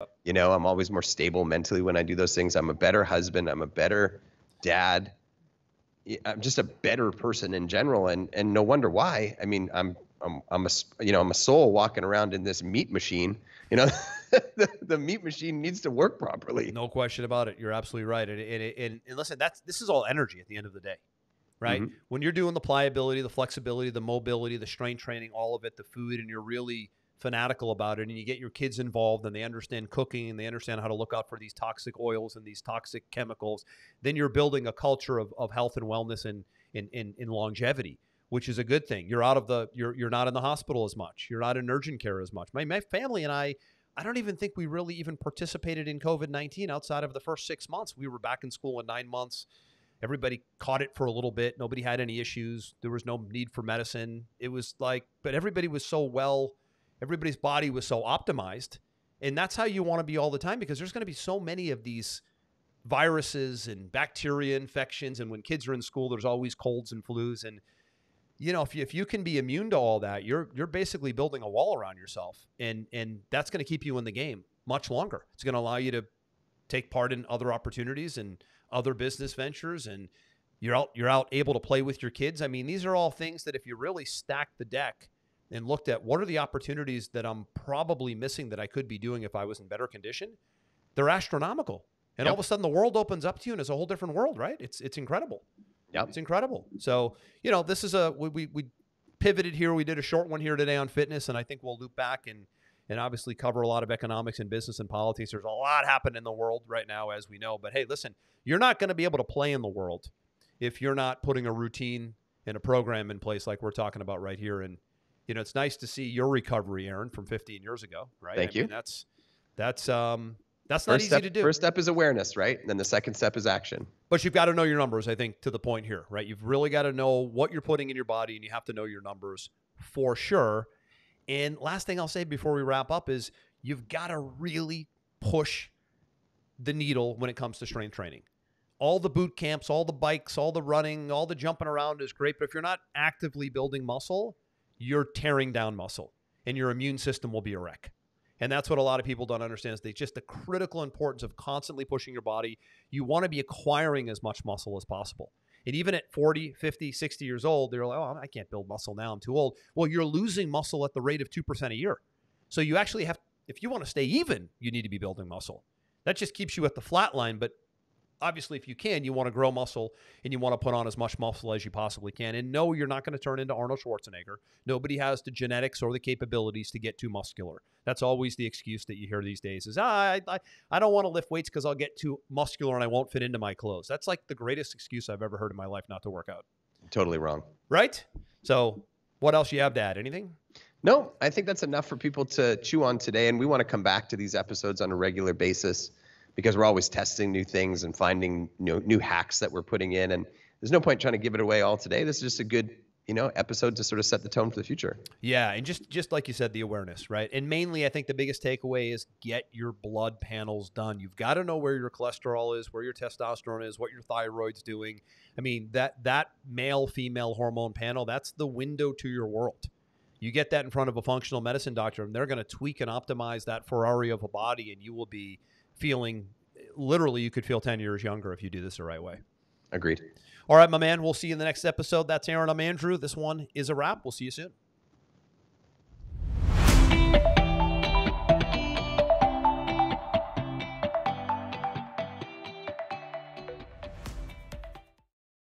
I'm always more stable mentally when I do those things. I'm a better husband. I'm a better dad. I'm just a better person in general. And no wonder why. I mean, I'm a soul walking around in this meat machine. The meat machine needs to work properly. No question about it. You're absolutely right. And listen, this is all energy at the end of the day, right? Mm-hmm. When you're doing the pliability, the flexibility, the mobility, the strength training, all of it, the food, and you're really fanatical about it, and you get your kids involved and they understand cooking and they understand how to look out for these toxic oils and these toxic chemicals, then you're building a culture of health and wellness and in longevity, which is a good thing. You're out of you're not in the hospital as much. You're not in urgent care as much. My family and I don't even think we really even participated in COVID-19 outside of the first 6 months. We were back in school in 9 months. Everybody caught it for a little bit. Nobody had any issues. There was no need for medicine. It was but everybody was so well, everybody's body was so optimized. And that's how you want to be all the time, because there's going to be so many of these viruses and bacteria infections. And when kids are in school, there's always colds and flus. And if you can be immune to all that, you're basically building a wall around yourself, and that's going to keep you in the game much longer. It's going to allow you to take part in other opportunities and other business ventures, and you're out able to play with your kids. I mean, these are all things that if you really stack the deck and looked at what are the opportunities that I'm probably missing that I could be doing if I was in better condition, they're astronomical. And Yep. all of a sudden the world opens up to you and it's a whole different world, right? It's incredible. Yep. It's incredible. So, this is we pivoted here. We did a short one here today on fitness, and I think we'll loop back and obviously cover a lot of economics and business and politics. There's a lot happening in the world right now, as we know. But hey, listen, you're not going to be able to play in the world if you're not putting a routine and a program in place like we're talking about right here. And, it's nice to see your recovery, Aaron, from 15 years ago, right? Thank you. Mean, that's not easy to do. First step is awareness, right? And then the second step is action. But you've got to know your numbers, I think, to the point here, right? You've really got to know what you're putting in your body, and you have to know your numbers for sure. And last thing I'll say before we wrap up is you've got to really push the needle when it comes to strength training. All the boot camps, all the bikes, all the running, all the jumping around is great. But if you're not actively building muscle, you're tearing down muscle, and your immune system will be a wreck. And that's what a lot of people don't understand, is just the critical importance of constantly pushing your body. You want to be acquiring as much muscle as possible. And even at 40, 50, 60 years old, they're like, oh, I can't build muscle now, I'm too old. Well, you're losing muscle at the rate of 2% a year. So you actually have, if you want to stay even, you need to be building muscle. That just keeps you at the flat line. But obviously, if you can, you want to grow muscle and you want to put on as much muscle as you possibly can. And no, you're not going to turn into Arnold Schwarzenegger. Nobody has the genetics or the capabilities to get too muscular. That's always the excuse that you hear these days is, I don't want to lift weights because I'll get too muscular and I won't fit into my clothes. That's like the greatest excuse I've ever heard in my life not to work out. Totally wrong. Right? So what else you have to add? Anything? No, I think that's enough for people to chew on today. And we want to come back to these episodes on a regular basis, because we're always testing new things and finding new hacks that we're putting in. And there's no point trying to give it away all today. This is just a good, episode to sort of set the tone for the future. Yeah. And just like you said, the awareness, right? And mainly, I think the biggest takeaway is get your blood panels done. You've got to know where your cholesterol is, where your testosterone is, what your thyroid's doing. I mean, that male-female hormone panel, that's the window to your world. You get that in front of a functional medicine doctor, and they're going to tweak and optimize that Ferrari of a body, and you will be feeling, literally, you could feel 10 years younger if you do this the right way. Agreed. All right, my man. We'll see you in the next episode. That's Aaron. I'm Andrew. This one is a wrap. We'll see you soon.